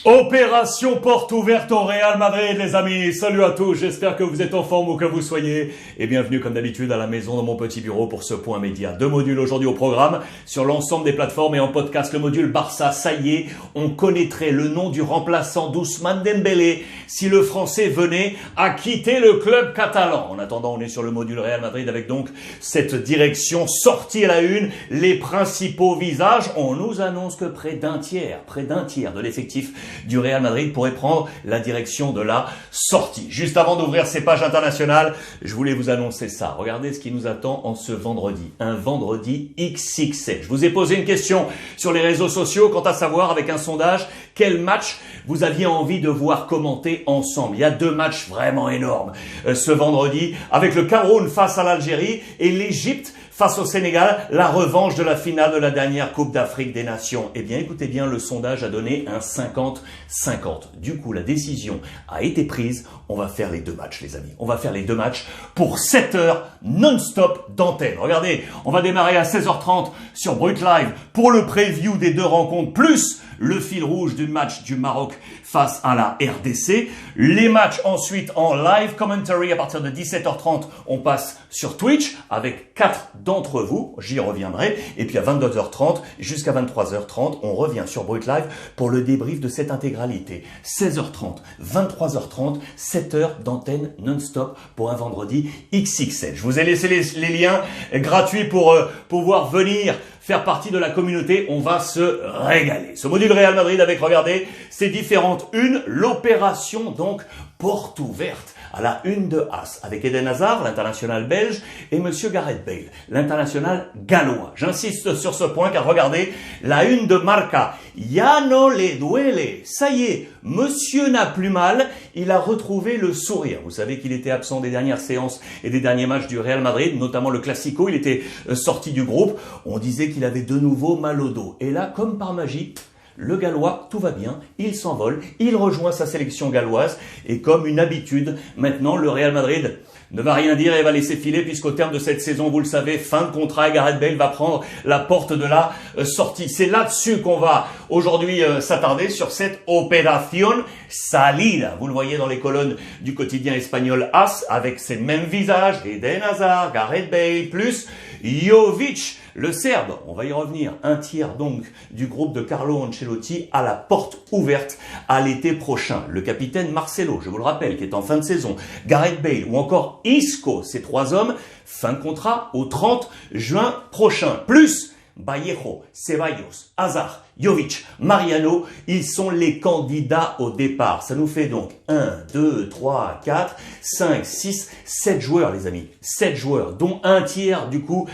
Opération porte ouverte au Real Madrid, les amis. Salut à tous, j'espère que vous êtes en forme où que vous soyez. Et bienvenue comme d'habitude à la maison dans mon petit bureau pour ce point média. 2 modules aujourd'hui au programme sur l'ensemble des plateformes et en podcast. Le module Barça, ça y est, on connaîtrait le nom du remplaçant d'Ousmane Dembélé si le Français venait à quitter le club catalan. En attendant, on est sur le module Real Madrid avec donc cette direction sortie à la une. Les principaux visages, on nous annonce que près d'un tiers de l'effectif du Real Madrid pourrait prendre la direction de la sortie. Juste avant d'ouvrir ces pages internationales, je voulais vous annoncer ça. Regardez ce qui nous attend en ce vendredi. Un vendredi XXL. Je vous ai posé une question sur les réseaux sociaux quant à savoir avec un sondage quel match vous aviez envie de voir commenter ensemble. Il y a 2 matchs vraiment énormes ce vendredi avec le Cameroun face à l'Algérie et l'Égypte face au Sénégal, la revanche de la finale de la dernière Coupe d'Afrique des Nations. Eh bien, écoutez bien, le sondage a donné un 50-50. Du coup, la décision a été prise. On va faire les 2 matchs, les amis. On va faire les 2 matchs pour 7 heures non-stop d'antenne. Regardez, on va démarrer à 16h30 sur Brut Live pour le preview des 2 rencontres, plus le fil rouge du match du Maroc face à la RDC. Les matchs ensuite en live commentary à partir de 17h30. On passe sur Twitch avec 4 d'entre vous. J'y reviendrai. Et puis à 22h30 jusqu'à 23h30, on revient sur Brut Live pour le débrief de cette intégralité. 16h30, 23h30, 7 heures d'antenne non-stop pour un vendredi XXL. Je vous ai laissé les liens gratuits pour pouvoir venir faire partie de la communauté, on va se régaler. Ce module Real Madrid avec, regardez, ces différentes unes, l'opération donc porte ouverte à la une de As, avec Eden Hazard, l'international belge, et Monsieur Gareth Bale, l'international gallois. J'insiste sur ce point car regardez, la une de Marca, ya no le duele. Ça y est, Monsieur n'a plus mal, il a retrouvé le sourire. Vous savez qu'il était absent des dernières séances et des derniers matchs du Real Madrid, notamment le Classico, il était sorti du groupe. On disait qu'il avait de nouveau mal au dos. Et là, comme par magie, le Gallois, tout va bien, il s'envole, il rejoint sa sélection galloise et comme une habitude, maintenant le Real Madrid ne va rien dire et va laisser filer puisqu'au terme de cette saison, vous le savez, fin de contrat, Gareth Bale va prendre la porte de la sortie. C'est là-dessus qu'on va aujourd'hui s'attarder sur cette opération salida. Vous le voyez dans les colonnes du quotidien espagnol AS avec ces mêmes visages, Eden Hazard, Gareth Bale, plus Jovic, le Serbe, on va y revenir, un tiers donc du groupe de Carlo Ancelotti à la porte ouverte à l'été prochain. Le capitaine Marcelo, je vous le rappelle, qui est en fin de saison, Gareth Bale ou encore Isco, ces 3 hommes, fin de contrat au 30 juin prochain. Plus Vallejo, Ceballos, Hazard, Jovic, Mariano, ils sont les candidats au départ. Ça nous fait donc 1, 2, 3, 4, 5, 6, 7 joueurs les amis. 7 joueurs, dont un tiers du coup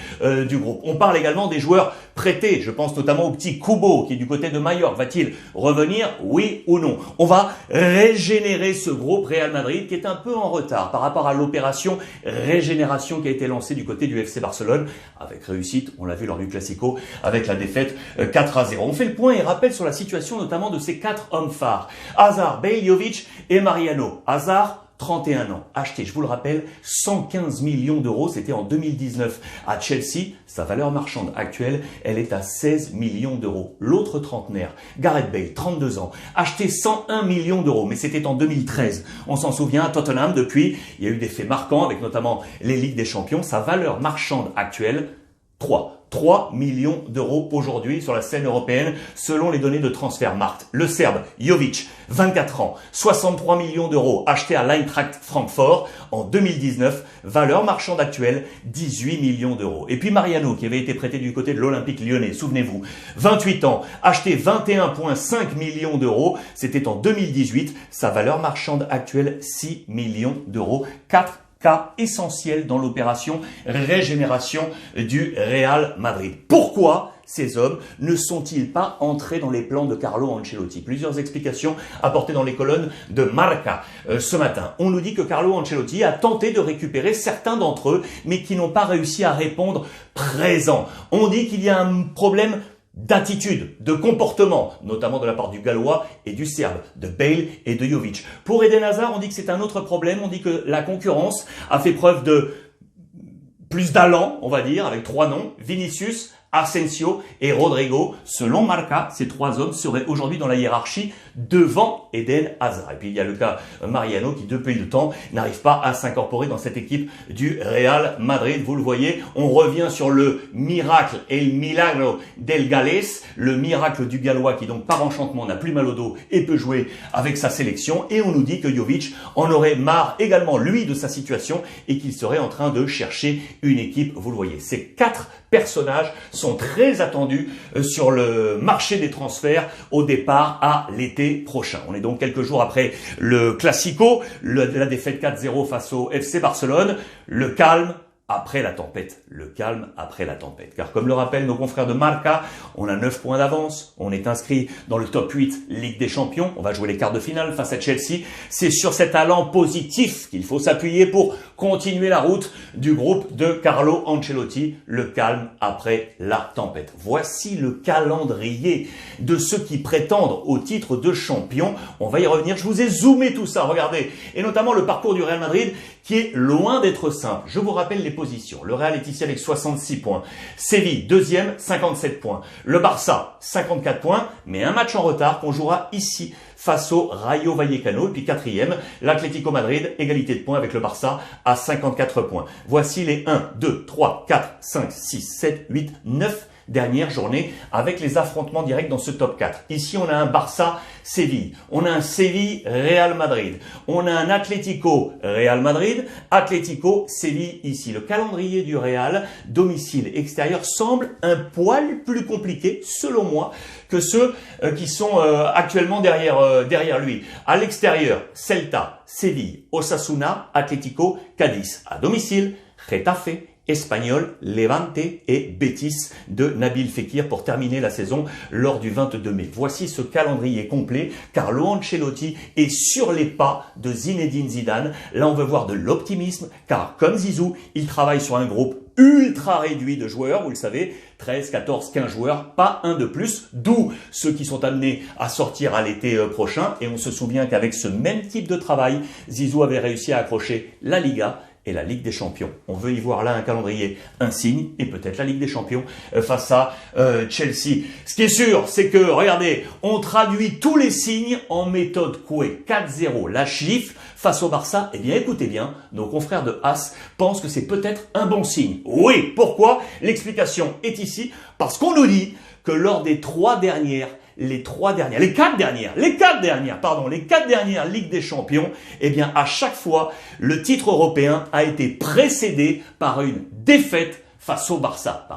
du groupe. On parle également des joueurs prêtés. Je pense notamment au petit Kubo qui est du côté de Mallorca. Va-t-il revenir, oui ou non? On va régénérer ce groupe Real Madrid qui est un peu en retard par rapport à l'opération régénération qui a été lancée du côté du FC Barcelone avec réussite. On l'a vu lors du Classico avec la défaite 4-0. On fait le point et rappel sur la situation notamment de ces 4 hommes phares. Hazard, Bale, Jovic et Mariano. Hazard, 31 ans, acheté, je vous le rappelle, 115 millions d'euros, c'était en 2019 à Chelsea. Sa valeur marchande actuelle, elle est à 16 millions d'euros. L'autre trentenaire, Gareth Bale, 32 ans, acheté 101 millions d'euros, mais c'était en 2013. On s'en souvient, à Tottenham, depuis, il y a eu des faits marquants avec notamment les Ligues des Champions. Sa valeur marchande actuelle, 3 millions d'euros aujourd'hui sur la scène européenne selon les données de Transfermarkt. Le Serbe Jovic, 24 ans, 63 millions d'euros acheté à l'Eintracht Francfort en 2019, valeur marchande actuelle 18 millions d'euros. Et puis Mariano qui avait été prêté du côté de l'Olympique Lyonnais, souvenez-vous, 28 ans, acheté 21,5 millions d'euros, c'était en 2018, sa valeur marchande actuelle 6 millions d'euros, 4 cas essentiel dans l'opération régénération du Real Madrid. Pourquoi ces hommes ne sont-ils pas entrés dans les plans de Carlo Ancelotti? Plusieurs explications apportées dans les colonnes de Marca ce matin. On nous dit que Carlo Ancelotti a tenté de récupérer certains d'entre eux, mais qui n'ont pas réussi à répondre présent. On dit qu'il y a un problème d'attitude, de comportement, notamment de la part du Gallois et du Serbe, de Bale et de Jovic. Pour Eden Hazard, on dit que c'est un autre problème, on dit que la concurrence a fait preuve de plus d'allant, on va dire, avec 3 noms, Vinicius, Asensio et Rodrigo. Selon Marca, ces 3 hommes seraient aujourd'hui dans la hiérarchie devant Eden Hazard. Et puis il y a le cas Mariano qui depuis le temps n'arrive pas à s'incorporer dans cette équipe du Real Madrid. Vous le voyez, on revient sur le miracle, el milagro del Gales, le miracle du Gallois qui donc par enchantement n'a plus mal au dos et peut jouer avec sa sélection. Et on nous dit que Jovic en aurait marre également lui de sa situation et qu'il serait en train de chercher une équipe. Vous le voyez, ces 4 personnages sont très attendus sur le marché des transferts au départ à l'été prochain. On est donc quelques jours après le Classico, la défaite 4-0 face au FC Barcelone, le calme après la tempête, le calme après la tempête. Car comme le rappellent nos confrères de Marca, on a 9 points d'avance, on est inscrit dans le top 8 Ligue des Champions, on va jouer les quarts de finale face à Chelsea. C'est sur cet allant positif qu'il faut s'appuyer pour continuer la route du groupe de Carlo Ancelotti, le calme après la tempête. Voici le calendrier de ceux qui prétendent au titre de champion. On va y revenir, je vous ai zoomé tout ça, regardez, et notamment le parcours du Real Madrid qui est loin d'être simple. Je vous rappelle les positions. Le Real est ici avec 66 points. Séville, deuxième, 57 points. Le Barça, 54 points, mais un match en retard qu'on jouera ici face au Rayo Vallecano. Et puis quatrième, l'Atlético Madrid, égalité de points avec le Barça à 54 points. Voici les 1, 2, 3, 4, 5, 6, 7, 8, 9 dernière journée avec les affrontements directs dans ce top 4. Ici, on a un Barça-Séville, on a un Séville-Real Madrid, on a un Atlético-Real Madrid, Atlético-Séville ici. Le calendrier du Real, domicile extérieur, semble un poil plus compliqué, selon moi, que ceux qui sont actuellement derrière lui. À l'extérieur, Celta, Séville, Osasuna, Atlético, Cadiz. À domicile, Getafe, Espagnol, Levante et Betis de Nabil Fekir pour terminer la saison lors du 22 mai. Voici ce calendrier complet. Carlo Ancelotti est sur les pas de Zinedine Zidane. Là, on veut voir de l'optimisme car comme Zizou, il travaille sur un groupe ultra réduit de joueurs, vous le savez, 13, 14, 15 joueurs, pas un de plus, d'où ceux qui sont amenés à sortir à l'été prochain. Et on se souvient qu'avec ce même type de travail, Zizou avait réussi à accrocher la Liga et la Ligue des Champions. On veut y voir là un calendrier insigne et peut-être la Ligue des Champions face à Chelsea. Ce qui est sûr, c'est que, regardez, on traduit tous les signes en méthode Coué. 4-0, la chiffre face au Barça. Eh bien, écoutez bien, nos confrères de AS pensent que c'est peut-être un bon signe. Oui, pourquoi? L'explication est ici, parce qu'on nous dit que lors des les 4 dernières Ligues des Champions, eh bien, à chaque fois, le titre européen a été précédé par une défaite face au Barça.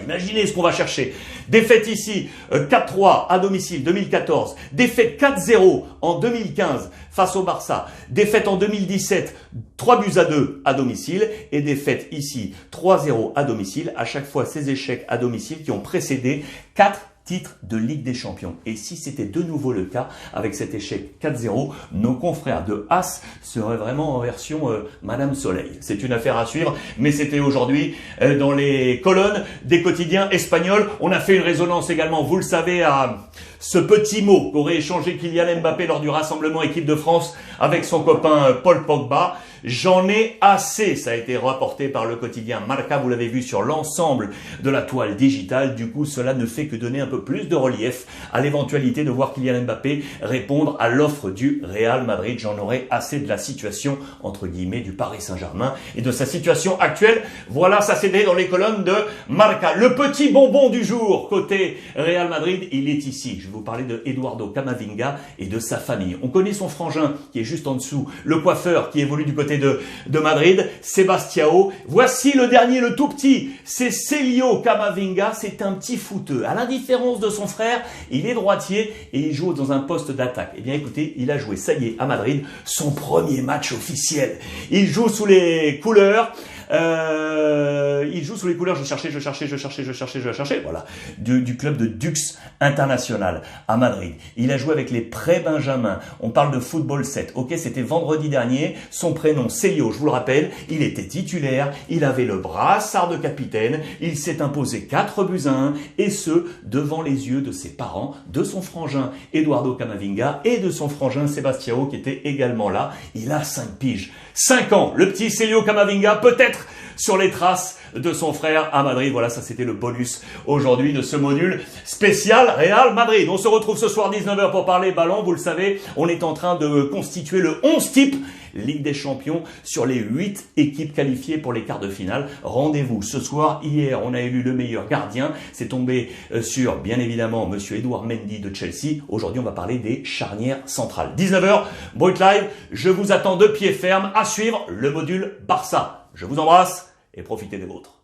Imaginez ce qu'on va chercher. Défaite ici, 4-3 à domicile 2014. Défaite 4-0 en 2015 face au Barça. Défaite en 2017, 3-2 à domicile. Et défaite ici, 3-0 à domicile. À chaque fois, ces échecs à domicile qui ont précédé 4 titre de Ligue des Champions. Et si c'était de nouveau le cas avec cet échec 4-0, nos confrères de AS seraient vraiment en version Madame Soleil. C'est une affaire à suivre, mais c'était aujourd'hui dans les colonnes des quotidiens espagnols. On a fait une résonance également, vous le savez, à ce petit mot qu'aurait échangé Kylian Mbappé lors du rassemblement équipe de France avec son copain Paul Pogba. J'en ai assez, ça a été rapporté par le quotidien Marca, vous l'avez vu sur l'ensemble de la toile digitale. Du coup, cela ne fait que donner un peu plus de relief à l'éventualité de voir Kylian Mbappé répondre à l'offre du Real Madrid. J'en aurai assez de la situation, entre guillemets, du Paris Saint-Germain et de sa situation actuelle. Voilà, ça c'était dans les colonnes de Marca. Le petit bonbon du jour, côté Real Madrid, il est ici. Je vais vous parler de Eduardo Camavinga et de sa famille. On connaît son frangin qui est juste en dessous, le coiffeur qui évolue du côté de Madrid, Sebastião. Voici le dernier, le tout petit, c'est Celio Camavinga, c'est un petit footeux. À la différence de son frère, il est droitier et il joue dans un poste d'attaque. Eh bien écoutez, il a joué, ça y est, à Madrid, son premier match officiel. Il joue sous les couleurs, je cherchais, voilà, du club de Dux International à Madrid. Il a joué avec les pré-benjamins. On parle de football 7. Ok, c'était vendredi dernier. Son prénom, Celio, je vous le rappelle, il était titulaire. Il avait le brassard de capitaine. Il s'est imposé 4-1 et ce, devant les yeux de ses parents, de son frangin Eduardo Camavinga et de son frangin Sebastião qui était également là. Il a 5 piges. 5 ans, le petit Celio Camavinga, peut-être remettre sur les traces de son frère à Madrid. Voilà, ça c'était le bonus aujourd'hui de ce module spécial Real Madrid. On se retrouve ce soir 19h pour parler ballon. Vous le savez, on est en train de constituer le 11 type Ligue des Champions sur les 8 équipes qualifiées pour les quarts de finale. Rendez-vous ce soir. Hier, on a élu le meilleur gardien. C'est tombé sur, bien évidemment, monsieur Edouard Mendy de Chelsea. Aujourd'hui, on va parler des charnières centrales. 19h, Brut Live. Je vous attends de pied ferme à suivre le module Barça. Je vous embrasse et profitez des vôtres.